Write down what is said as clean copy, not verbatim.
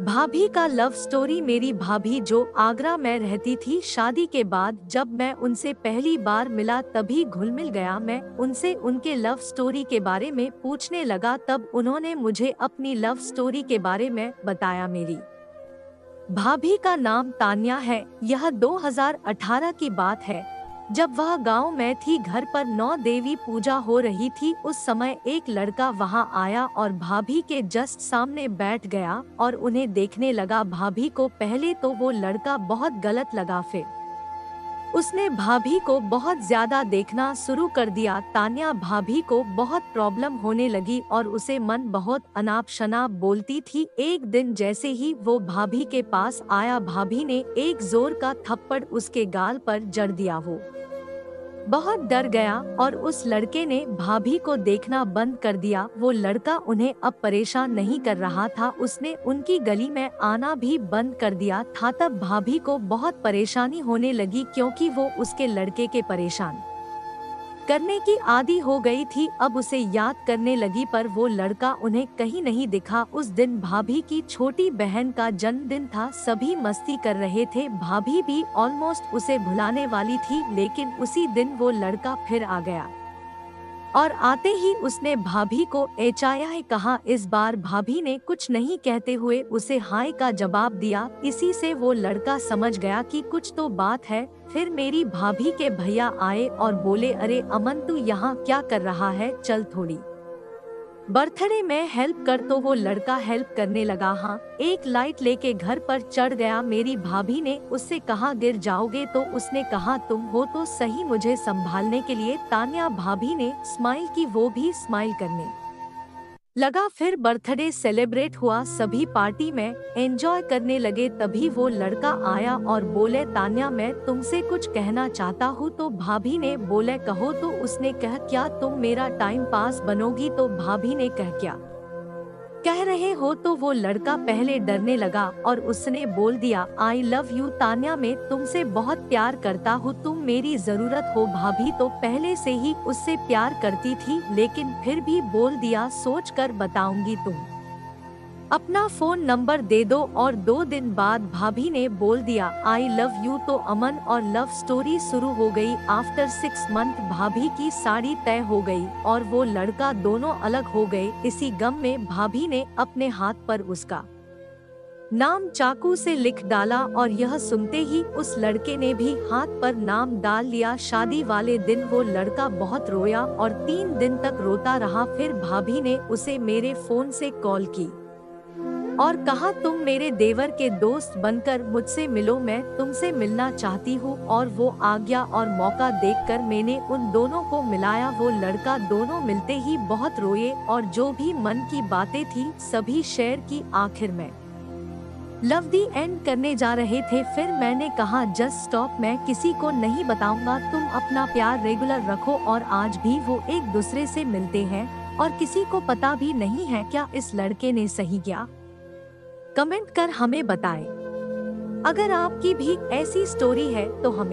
भाभी का love story. मेरी भाभी जो आगरा में रहती थी, शादी के बाद जब मैं उनसे पहली बार मिला तभी घुल मिल गया। मैं उनसे उनके लव स्टोरी के बारे में पूछने लगा, तब उन्होंने मुझे अपनी लव स्टोरी के बारे में बताया। मेरी भाभी का नाम तान्या है। यह 2018 की बात है, जब वह गांव में थी। घर पर 9 देवी पूजा हो रही थी। उस समय एक लड़का वहां आया और भाभी के जस्ट सामने बैठ गया और उन्हें देखने लगा। भाभी को पहले तो वो लड़का बहुत गलत लगा, फिर उसने भाभी को बहुत ज्यादा देखना शुरू कर दिया। तान्या भाभी को बहुत प्रॉब्लम होने लगी और उसे मन बहुत अनाप शनाप बोलती थी। एक दिन जैसे ही वो भाभी के पास आया, भाभी ने एक जोर का थप्पड़ उसके गाल पर जड़ दिया। वो बहुत डर गया और उस लड़के ने भाभी को देखना बंद कर दिया। वो लड़का उन्हें अब परेशान नहीं कर रहा था, उसने उनकी गली में आना भी बंद कर दिया था। तब भाभी को बहुत परेशानी होने लगी, क्योंकि वो उसके लड़के के परेशान करने की आदी हो गई थी। अब उसे याद करने लगी, पर वो लड़का उन्हें कहीं नहीं दिखा। उस दिन भाभी की छोटी बहन का जन्मदिन था, सभी मस्ती कर रहे थे। भाभी भी ऑलमोस्ट उसे भुलाने वाली थी, लेकिन उसी दिन वो लड़का फिर आ गया और आते ही उसने भाभी को एचआई कहा। इस बार भाभी ने कुछ नहीं कहते हुए उसे हाय का जवाब दिया। इसी से वो लड़का समझ गया कि कुछ तो बात है। फिर मेरी भाभी के भैया आए और बोले, अरे अमन, तू यहाँ क्या कर रहा है, चल थोड़ी बर्थडे में हेल्प कर। तो वो लड़का हेल्प करने लगा। हाँ, एक लाइट लेके घर पर चढ़ गया। मेरी भाभी ने उससे कहा, गिर जाओगे। तो उसने कहा, तुम हो तो सही मुझे संभालने के लिए। तान्या भाभी ने स्माइल की, वो भी स्माइल करने लगा। फिर बर्थडे सेलिब्रेट हुआ, सभी पार्टी में एंजॉय करने लगे। तभी वो लड़का आया और बोले, तान्या मैं तुमसे कुछ कहना चाहता हूँ। तो भाभी ने बोले, कहो। तो उसने कहा, क्या तुम मेरा टाइम पास बनोगी। तो भाभी ने कह, क्या कह रहे हो। तो वो लड़का पहले डरने लगा और उसने बोल दिया, आई लव यू तान्या, मैं तुमसे बहुत प्यार करता हूँ, तुम मेरी जरूरत हो। भाभी तो पहले से ही उससे प्यार करती थी, लेकिन फिर भी बोल दिया, सोच कर बताऊंगी, तुम अपना फोन नंबर दे दो। और 2 दिन बाद भाभी ने बोल दिया, आई लव यू। तो अमन और लव स्टोरी शुरू हो गई। आफ्टर 6 मंथ भाभी की साड़ी तय हो गई और वो लड़का दोनों अलग हो गए। इसी गम में भाभी ने अपने हाथ पर उसका नाम चाकू से लिख डाला और यह सुनते ही उस लड़के ने भी हाथ पर नाम डाल लिया। शादी वाले दिन वो लड़का बहुत रोया और 3 दिन तक रोता रहा। फिर भाभी ने उसे मेरे फोन से कॉल की और कहा, तुम मेरे देवर के दोस्त बनकर मुझसे मिलो, मैं तुमसे मिलना चाहती हूँ। और वो आ गया और मौका देखकर मैंने उन दोनों को मिलाया। वो लड़का दोनों मिलते ही बहुत रोए और जो भी मन की बातें थी सभी शेयर की। आखिर में लव दी एंड करने जा रहे थे। फिर मैंने कहा, जस्ट स्टॉप, मैं किसी को नहीं बताऊंगा, तुम अपना प्यार रेगुलर रखो। और आज भी वो एक दूसरे से मिलते हैं और किसी को पता भी नहीं है। क्या इस लड़के ने सही किया? कमेंट कर हमें बताएं। अगर आपकी भी ऐसी स्टोरी है तो हमें